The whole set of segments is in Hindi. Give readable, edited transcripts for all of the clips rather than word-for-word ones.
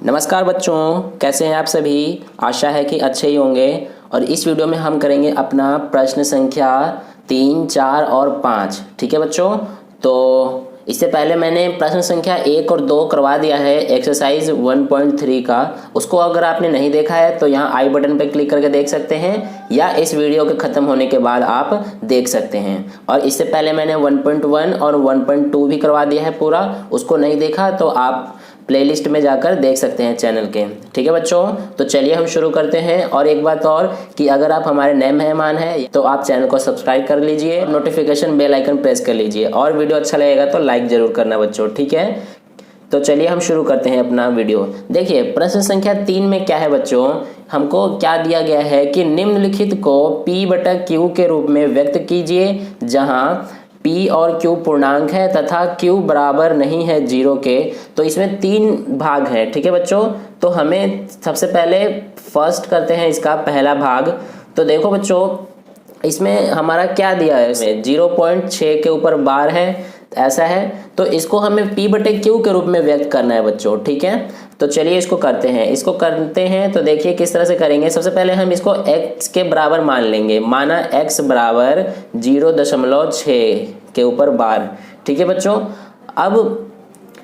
नमस्कार बच्चों, कैसे हैं आप सभी। आशा है कि अच्छे ही होंगे। और इस वीडियो में हम करेंगे अपना प्रश्न संख्या 3, 4 और 5। ठीक है बच्चों। तो इससे पहले मैंने प्रश्न संख्या 1 और 2 करवा दिया है एक्सरसाइज 1.3 का। उसको अगर आपने नहीं देखा है तो यहाँ आई बटन पर क्लिक करके देख सकते हैं, या इस वीडियो के ख़त्म होने के बाद आप देख सकते हैं। और इससे पहले मैंने 1.1 और 1.2 भी करवा दिया है पूरा। उसको नहीं देखा तो आप प्लेलिस्ट में जाकर देख सकते हैं चैनल के। ठीक है बच्चों, तो चलिए हम शुरू करते हैं। और एक बात और कि अगर आप हमारे नए मेहमान हैं तो आप चैनल को सब्सक्राइब कर लीजिए, नोटिफिकेशन बेल आइकन प्रेस कर लीजिए, और वीडियो अच्छा लगेगा तो लाइक ज़रूर करना बच्चों। ठीक है, तो चलिए हम शुरू करते हैं अपना वीडियो। देखिए प्रश्न संख्या 3 में क्या है बच्चों, हमको क्या दिया गया है कि निम्नलिखित को P/Q के रूप में व्यक्त कीजिए, जहाँ P और Q पूर्णांक है तथा Q बराबर नहीं है 0 के। तो इसमें 3 भाग हैं। ठीक है बच्चों, तो हमें सबसे पहले फर्स्ट करते हैं इसका पहला भाग। तो देखो बच्चों, इसमें हमारा क्या दिया है, इसमें 0.6 के ऊपर बार है, ऐसा है। तो इसको हमें P/Q के रूप में व्यक्त करना है बच्चों। ठीक है, तो चलिए इसको करते हैं। तो देखिए किस तरह से करेंगे। सबसे पहले हम इसको x के बराबर मान लेंगे। माना x बराबर 0.6 के ऊपर बार। ठीक है बच्चों, अब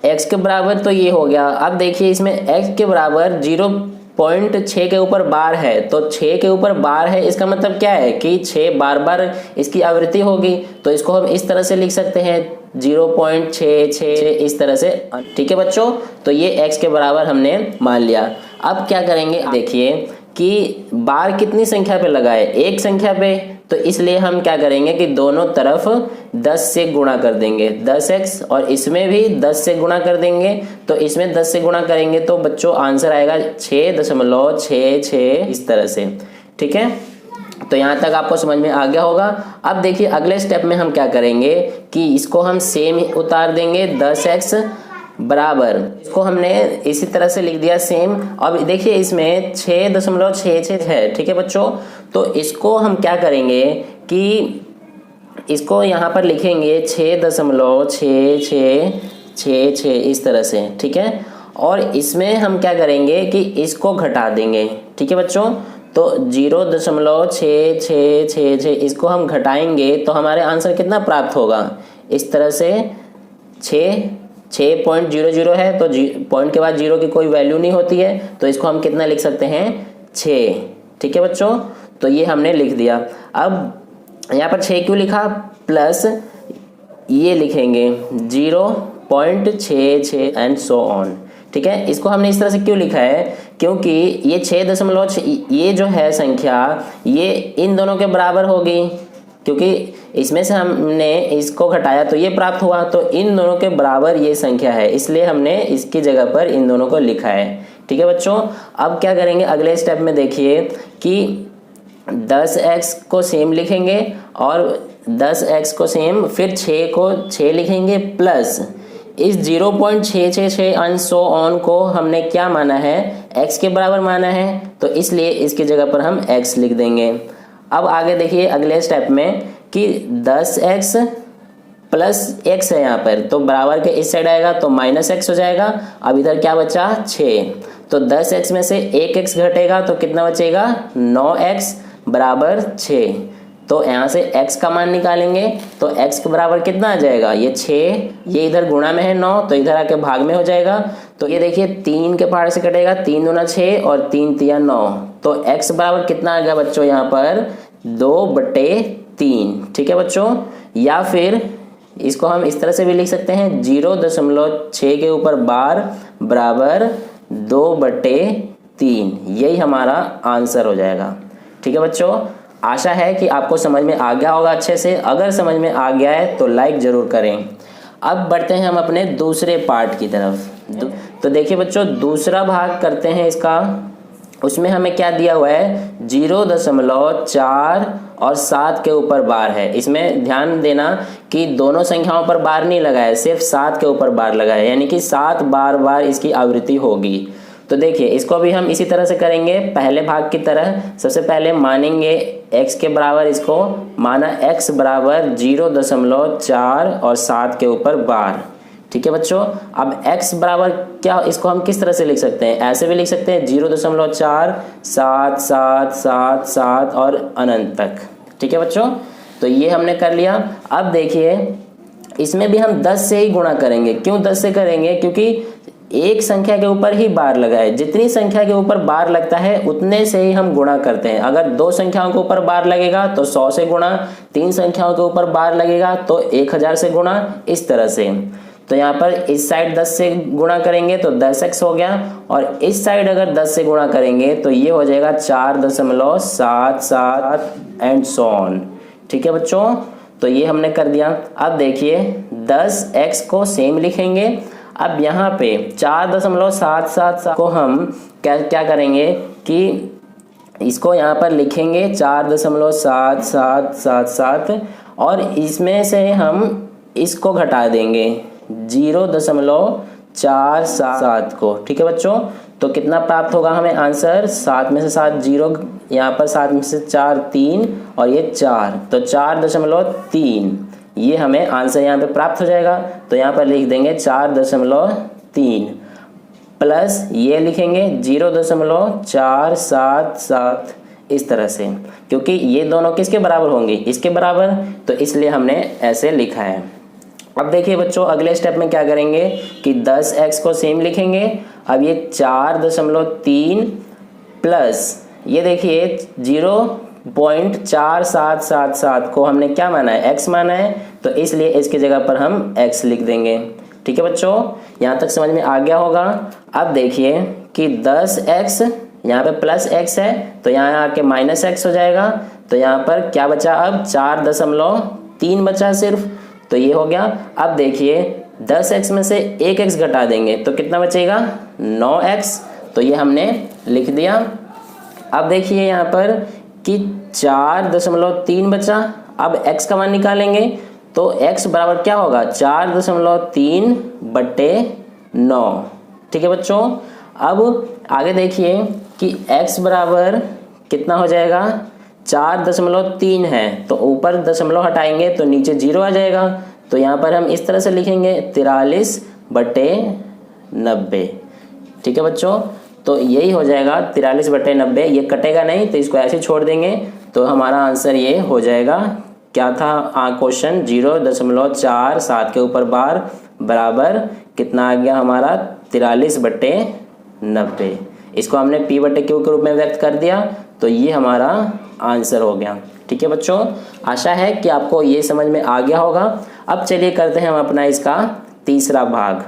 x के बराबर तो ये हो गया। अब देखिए इसमें x के बराबर 0.6 के ऊपर बार है, तो 6 के ऊपर बार है, इसका मतलब क्या है कि 6 बार बार इसकी आवृत्ति होगी। तो इसको हम इस तरह से लिख सकते हैं 0.66 इस तरह से। ठीक है बच्चों, तो ये x के बराबर हमने मान लिया। अब क्या करेंगे, देखिए कि बार कितनी संख्या पे लगा है, एक संख्या पे। तो इसलिए हम क्या करेंगे कि दोनों तरफ 10 से गुणा कर देंगे, 10x, और इसमें भी 10 से गुणा कर देंगे। तो इसमें 10 से गुणा करेंगे तो बच्चों आंसर आएगा 6.66 इस तरह से। ठीक है, तो यहाँ तक आपको समझ में आ गया होगा। अब देखिए अगले स्टेप में हम क्या करेंगे कि इसको हम सेम उतार देंगे, 10x बराबर, इसको हमने इसी तरह से लिख दिया सेम। अब देखिए इसमें 6.66 है। ठीक है बच्चों, तो इसको हम क्या करेंगे कि इसको यहाँ पर लिखेंगे 6.6666 इस तरह से। ठीक है, और इसमें हम क्या करेंगे कि इसको घटा देंगे। ठीक है बच्चों, तो 0.6666 इसको हम घटाएंगे तो हमारे आंसर कितना प्राप्त होगा, इस तरह से 6.00 है। तो पॉइंट के बाद 0 की कोई वैल्यू नहीं होती है, तो इसको हम कितना लिख सकते हैं, 6। ठीक है बच्चों, तो ये हमने लिख दिया। अब यहाँ पर 6 क्यों लिखा, प्लस ये लिखेंगे 0.66 एंड सो ऑन। ठीक है, इसको हमने इस तरह से क्यों लिखा है, क्योंकि ये 6.6 ये जो है संख्या ये इन दोनों के बराबर होगी, क्योंकि इसमें से हमने इसको घटाया तो ये प्राप्त हुआ। तो इन दोनों के बराबर ये संख्या है, इसलिए हमने इसकी जगह पर इन दोनों को लिखा है। ठीक है बच्चों, अब क्या करेंगे अगले स्टेप में, देखिए कि 10x को सेम लिखेंगे, और 10x को सेम, फिर 6 को 6 लिखेंगे, प्लस इस 0.666 एंड सो ऑन को हमने क्या माना है, x के बराबर माना है। तो इसलिए इसकी जगह पर हम x लिख देंगे। अब आगे देखिए अगले स्टेप में कि 10x प्लस x है यहाँ पर, तो बराबर के इस साइड आएगा तो -x हो जाएगा। अब इधर क्या बचा, 6। तो 10x में से 1x घटेगा तो कितना बचेगा, 9x बराबर 6। तो यहाँ से x का मान निकालेंगे तो x के बराबर कितना आ जाएगा, ये 6, ये इधर गुणा में है 9 तो इधर आके भाग में हो जाएगा। तो ये देखिए 3 के पहाड़ से कटेगा, 3 दूना 6 और 3 तिया 9। तो x बराबर कितना आ गया बच्चों, यहाँ पर 2/3। ठीक है बच्चों, या फिर इसको हम इस तरह से भी लिख सकते हैं 0.6 के ऊपर बार बराबर 2/3। यही हमारा आंसर हो जाएगा। ठीक है बच्चों, आशा है कि आपको समझ में आ गया होगा अच्छे से। अगर समझ में आ गया है तो लाइक ज़रूर करें। अब बढ़ते हैं हम अपने दूसरे पार्ट की तरफ। तो देखिए बच्चों, दूसरा भाग करते हैं इसका। उसमें हमें क्या दिया हुआ है, 0.4 और 7 के ऊपर बार है। इसमें ध्यान देना कि दोनों संख्याओं पर बार नहीं लगा है, सिर्फ 7 के ऊपर बार लगा है, यानी कि 7 बार बार इसकी आवृत्ति होगी। तो देखिए इसको भी हम इसी तरह से करेंगे पहले भाग की तरह। सबसे पहले मानेंगे x के बराबर, इसको माना x बराबर 0.4 और 7 के ऊपर बार। ठीक है बच्चों। अब x बराबर क्या, इसको हम किस तरह से लिख सकते हैं, ऐसे भी लिख सकते हैं 0.47777 और अनंत तक। ठीक है बच्चों, तो ये हमने कर लिया। अब देखिए इसमें भी हम 10 से ही गुणा करेंगे। क्यों 10 से करेंगे, क्योंकि एक संख्या के ऊपर ही बार लगा है, जितनी संख्या के ऊपर बार लगता है उतने से ही हम गुणा करते हैं। अगर 2 संख्याओं के ऊपर बार लगेगा तो 100 से गुणा, 3 संख्याओं के ऊपर बार लगेगा तो 1000 से गुणा, इस तरह से। तो यहाँ पर इस साइड 10 से गुणा करेंगे तो 10x हो गया, और इस साइड अगर 10 से गुणा करेंगे तो ये हो जाएगा 4.77 एंड सो ऑन। ठीक है बच्चों, तो ये हमने कर दिया। अब देखिए 10x को सेम लिखेंगे। अब यहाँ पे 4.777 को हम क्या करेंगे कि इसको यहाँ पर लिखेंगे 4.7777 और इसमें से हम इसको घटा देंगे 0.477 को। ठीक है बच्चों, तो कितना प्राप्त होगा हमें आंसर, 7 में से 7 जीरो, यहाँ पर 7 में से 4 3 और ये 4, तो 4.3 ये हमें आंसर यहाँ पे प्राप्त हो जाएगा। तो यहाँ पर लिख देंगे 4.3 प्लस ये लिखेंगे 0.477 इस तरह से, क्योंकि ये दोनों किसके बराबर होंगे, इसके बराबर, तो इसलिए हमने ऐसे लिखा है। अब देखिए बच्चों अगले स्टेप में क्या करेंगे कि 10x को सेम लिखेंगे। अब ये 4.3 प्लस ये देखिए 0.4777 को हमने क्या माना है, x माना है, तो इसलिए इसकी जगह पर हम x लिख देंगे। ठीक है बच्चों, यहाँ तक समझ में आ गया होगा। अब देखिए कि 10x यहाँ पे प्लस x है तो यहाँ आके माइनस x हो जाएगा, तो यहाँ पर क्या बचा, अब 4.3 बचा सिर्फ, तो ये हो गया। अब देखिए 10x में से 1x घटा देंगे तो कितना बचेगा, 9x, तो ये हमने लिख दिया। अब देखिए यहाँ पर कि 4.3 बचा। अब x का मान निकालेंगे तो x बराबर क्या होगा, 4.3/9। ठीक है बच्चों, अब आगे देखिए कि x बराबर कितना हो जाएगा, 4.3 है तो ऊपर दशमलव हटाएंगे तो नीचे 0 आ जाएगा, तो यहाँ पर हम इस तरह से लिखेंगे 43/90। ठीक है बच्चों, तो यही हो जाएगा 43/90, ये कटेगा नहीं तो इसको ऐसे छोड़ देंगे, तो हमारा आंसर ये हो जाएगा। क्या था क्वेश्चन, 0.47 के ऊपर बार बराबर कितना आ गया हमारा, 43/90। इसको हमने p/q के रूप में व्यक्त कर दिया, तो ये हमारा आंसर हो गया। ठीक है बच्चों, आशा है कि आपको ये समझ में आ गया होगा। अब चलिए करते हैं हम अपना इसका तीसरा भाग।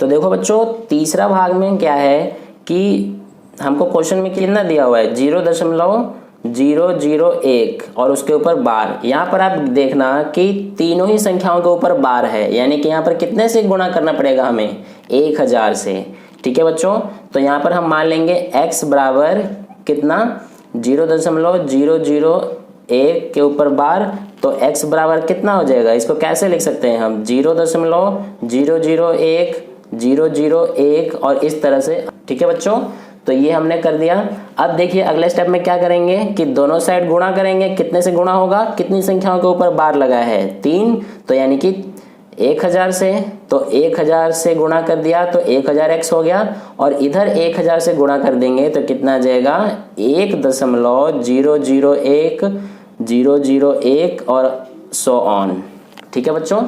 तो देखो बच्चों तीसरा भाग में क्या है कि हमको क्वेश्चन में कितना दिया हुआ है, 0.001 और उसके ऊपर बार। यहाँ पर आप देखना कि तीनों ही संख्याओं के ऊपर बार है, यानी कि यहाँ पर कितने से गुणा करना पड़ेगा हमें, 1000 से। ठीक है बच्चों, तो यहाँ पर हम मान लेंगे x बराबर कितना, 0.001 के ऊपर बार, तो x बराबर कितना हो जाएगा, इसको कैसे लिख सकते हैं हम, 0.001 और इस तरह से। ठीक है बच्चों, तो ये हमने कर दिया। अब देखिए अगले स्टेप में क्या करेंगे कि दोनों साइड गुणा करेंगे। कितने से गुणा होगा, कितनी संख्याओं के ऊपर बार लगा है, 3, तो यानी कि 1000 से, तो 1000 से गुणा कर दिया तो 1000x हो गया, और इधर 1000 से गुणा कर देंगे तो कितना आ जाएगा, 1.001 और सो ऑन। ठीक है बच्चों,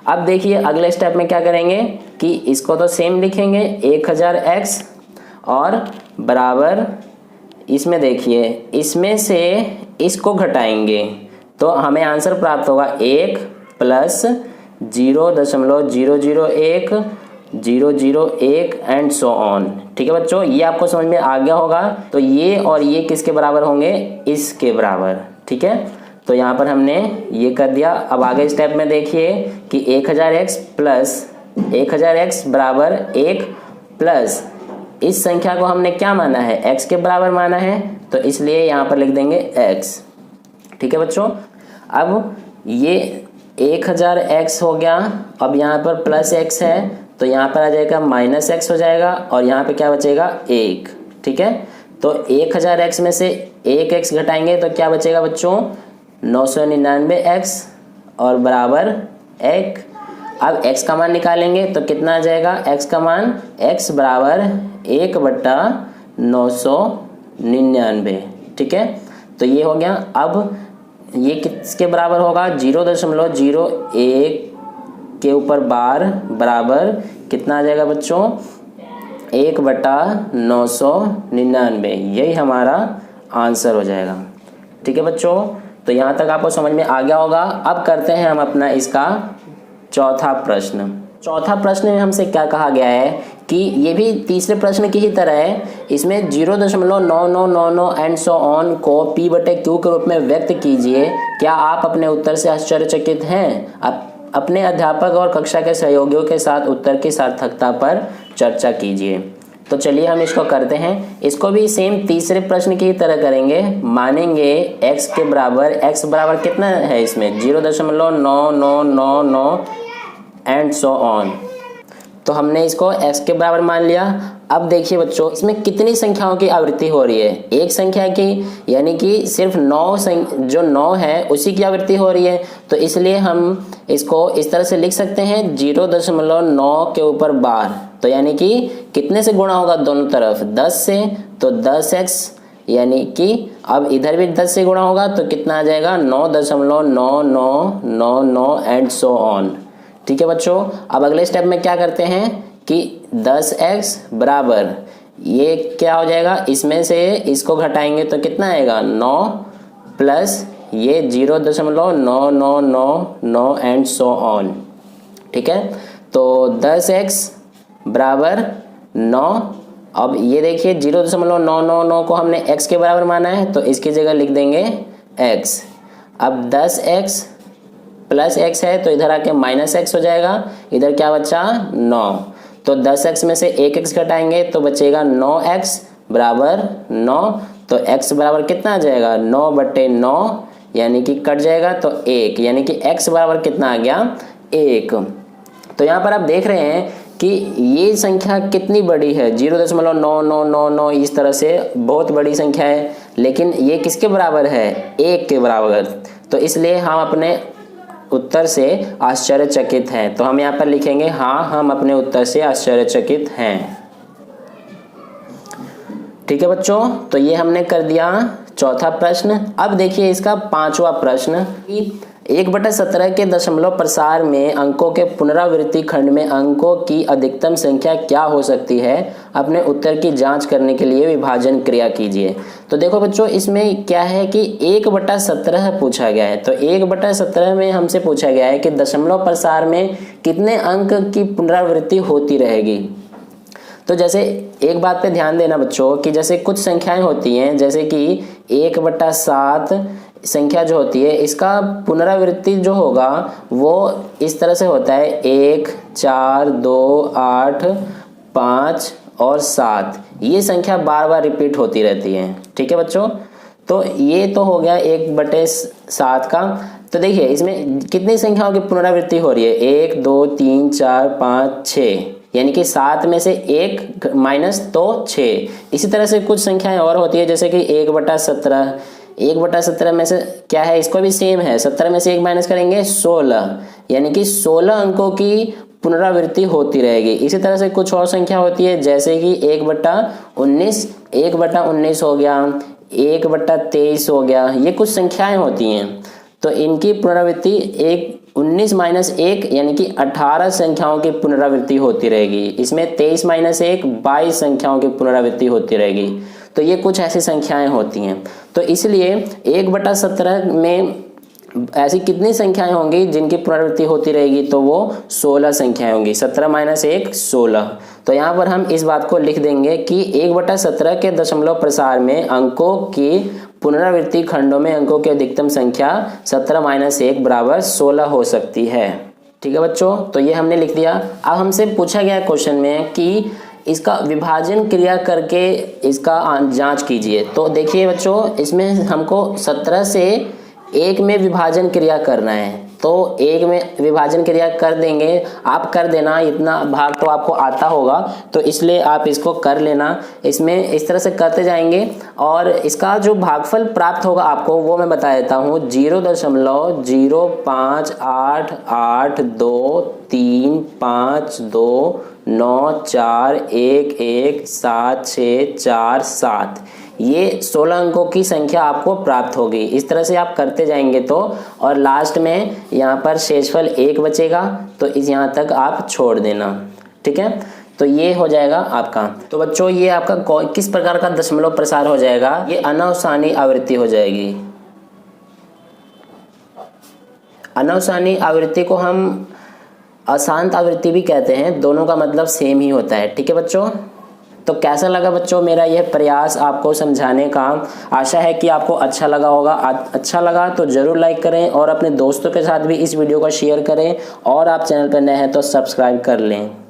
अब देखिए अगले स्टेप में क्या करेंगे कि इसको तो सेम लिखेंगे 1000x और बराबर, इसमें देखिए इसमें से इसको घटाएंगे तो हमें आंसर प्राप्त होगा 1 प्लस 0.001 एंड सो ऑन। ठीक है बच्चों, ये आपको समझ में आ गया होगा। तो ये और ये किसके बराबर होंगे, इसके बराबर। ठीक है, तो यहाँ पर हमने ये कर दिया। अब आगे स्टेप में देखिए कि 1000x प्लस 1000x बराबर 1 प्लस इस संख्या को हमने क्या माना है, x के बराबर माना है, तो इसलिए यहाँ पर लिख देंगे x। ठीक है बच्चों, अब ये 1000x हो गया, अब यहाँ पर प्लस x है तो यहाँ पर आ जाएगा माइनस x हो जाएगा, और यहाँ पे क्या बचेगा, 1। ठीक है, तो 1000x में से 1x घटाएंगे तो क्या बचेगा बच्चों, 999x और बराबर 1। अब x का मान निकालेंगे तो कितना आ जाएगा, x का मान x बराबर 1/999। ठीक है, तो ये हो गया। अब ये किसके बराबर होगा, 0.01 के ऊपर बार बराबर कितना आ जाएगा बच्चों, 1/999। यही हमारा आंसर हो जाएगा। ठीक है बच्चों, तो यहाँ तक आपको समझ में आ गया होगा। अब करते हैं हम अपना इसका चौथा प्रश्न। चौथा प्रश्न में हमसे क्या कहा गया है कि ये भी तीसरे प्रश्न की ही तरह है। इसमें 0.9999 एंड सो ऑन को P/Q के रूप में व्यक्त कीजिए। क्या आप अपने उत्तर से आश्चर्यचकित हैं? अपने अध्यापक और कक्षा के सहयोगियों के साथ उत्तर की सार्थकता पर चर्चा कीजिए। तो चलिए हम इसको करते हैं। इसको भी सेम तीसरे प्रश्न की तरह करेंगे। मानेंगे x के बराबर, x बराबर कितना है इसमें, 0.9999 एंड सो ऑन। तो हमने इसको x के बराबर मान लिया। अब देखिए बच्चों, इसमें कितनी संख्याओं की आवृत्ति हो रही है, एक संख्या की, यानी कि सिर्फ 9 जो 9 है उसी की आवृत्ति हो रही है। तो इसलिए हम इसको इस तरह से लिख सकते हैं 0.9 के ऊपर बार। तो यानी कि कितने से गुणा होगा दोनों तरफ, 10 से, तो 10x, यानी कि अब इधर भी 10 से गुणा होगा तो कितना आ जाएगा, 9.9999 एंड सो ऑन। ठीक है बच्चों, अब अगले स्टेप में क्या करते हैं कि 10x बराबर ये क्या हो जाएगा, इसमें से इसको घटाएंगे तो कितना आएगा, 9 प्लस ये 0.9999 एंड सो ऑन। ठीक है, तो 10x बराबर 9। अब ये देखिए 0.999 को हमने x के बराबर माना है तो इसकी जगह लिख देंगे x। अब 10x प्लस x है तो इधर आके माइनस x हो जाएगा, इधर क्या बचा 9। तो 10x में से 1x घटाएंगे तो बचेगा 9x बराबर 9। तो x बराबर कितना आ जाएगा, 9/9, यानी कि कट जाएगा तो 1, यानी कि x बराबर कितना आ गया, 1। तो यहाँ पर आप देख रहे हैं कि ये संख्या कितनी बड़ी है, 0.9999, इस तरह से बहुत बड़ी संख्या है, लेकिन ये किसके बराबर है, 1 के बराबर। तो इसलिए हम अपने उत्तर से आश्चर्यचकित हैं। तो हम यहाँ पर लिखेंगे हाँ, हम अपने उत्तर से आश्चर्यचकित हैं। ठीक है बच्चों, तो ये हमने कर दिया चौथा प्रश्न। अब देखिए इसका पांचवा प्रश्न कि 1/17 के दशमलव प्रसार में अंकों के पुनरावृत्ति खंड में अंकों की अधिकतम संख्या क्या हो सकती है, अपने उत्तर की जांच करने के लिए विभाजन क्रिया कीजिए। तो देखो बच्चों, इसमें क्या है कि 1/17 पूछा गया है। तो 1/17 में हमसे पूछा गया है कि दशमलव प्रसार में कितने अंक की पुनरावृत्ति होती रहेगी। तो जैसे एक बात पे ध्यान देना बच्चों कि जैसे कुछ संख्याएं होती हैं, जैसे कि 1/7 संख्या जो होती है, इसका पुनरावृत्ति जो होगा वो इस तरह से होता है, 1, 4, 2, 8, 5 और 7। ये संख्या बार बार रिपीट होती रहती है। ठीक है बच्चों, तो ये तो हो गया 1/7 का। तो देखिए इसमें कितनी संख्याओं की पुनरावृत्ति हो रही है, 1, 2, 3, 4, 5, 6, यानी कि 7 में से 1 माइनस तो 6। इसी तरह से कुछ संख्याएं और होती है, जैसे कि 1/17, 1/17 में से क्या है, इसको भी सेम है, 17 में से 1 माइनस करेंगे 16, यानी कि 16 अंकों की पुनरावृत्ति होती रहेगी। इसी तरह से कुछ और संख्या होती है, जैसे कि 1/19, 1/19 हो गया, 1/23 हो गया। ये कुछ संख्याएं होती हैं, तो इनकी पुनरावृत्ति 19 माइनस 1 यानी कि 18 संख्याओं की पुनरावृत्ति होती रहेगी। इसमें 23 माइनस 1 22 संख्याओं की पुनरावृत्ति होती रहेगी। तो ये कुछ ऐसी संख्याएं होती हैं। तो इसलिए 1/17 में ऐसी कितनी संख्याएं होंगी जिनकी पुनरावृत्ति होती रहेगी, तो वो 16 संख्याएं होंगी। 17 माइनस 1 16। तो यहाँ पर हम इस बात को लिख देंगे कि 1/17 के दशमलव प्रसार में अंकों की पुनरावृत्ति खंडों में अंकों की अधिकतम संख्या 17 माइनस 1 बराबर 16 हो सकती है। ठीक है बच्चों, तो ये हमने लिख दिया। अब हमसे पूछा गया क्वेश्चन में कि इसका विभाजन क्रिया करके इसका जांच कीजिए। तो देखिए बच्चों, इसमें हमको 17 से 1 में विभाजन क्रिया करना है। तो एक में विभाजन क्रिया कर देंगे, आप कर देना, इतना भाग तो आपको आता होगा तो इसलिए आप इसको कर लेना। इसमें इस तरह से करते जाएंगे और इसका जो भागफल प्राप्त होगा आपको वो मैं बता देता हूँ, 0.88823529411764 ये 16 अंकों की संख्या आपको प्राप्त होगी। इस तरह से आप करते जाएंगे तो, और लास्ट में यहाँ पर शेषफल 1 बचेगा तो इस यहाँ तक आप छोड़ देना। ठीक है, तो ये हो जाएगा आपका। तो बच्चों ये आपका किस प्रकार का दशमलव प्रसार हो जाएगा, ये अनावसानी आवृत्ति हो जाएगी। अनावसानी आवृत्ति को हम अशांत आवृत्ति भी कहते हैं, दोनों का मतलब सेम ही होता है। ठीक है बच्चों, तो कैसा लगा बच्चों मेरा यह प्रयास आपको समझाने का। आशा है कि आपको अच्छा लगा होगा। अच्छा लगा तो ज़रूर लाइक करें और अपने दोस्तों के साथ भी इस वीडियो को शेयर करें, और आप चैनल पर नए हैं तो सब्सक्राइब कर लें।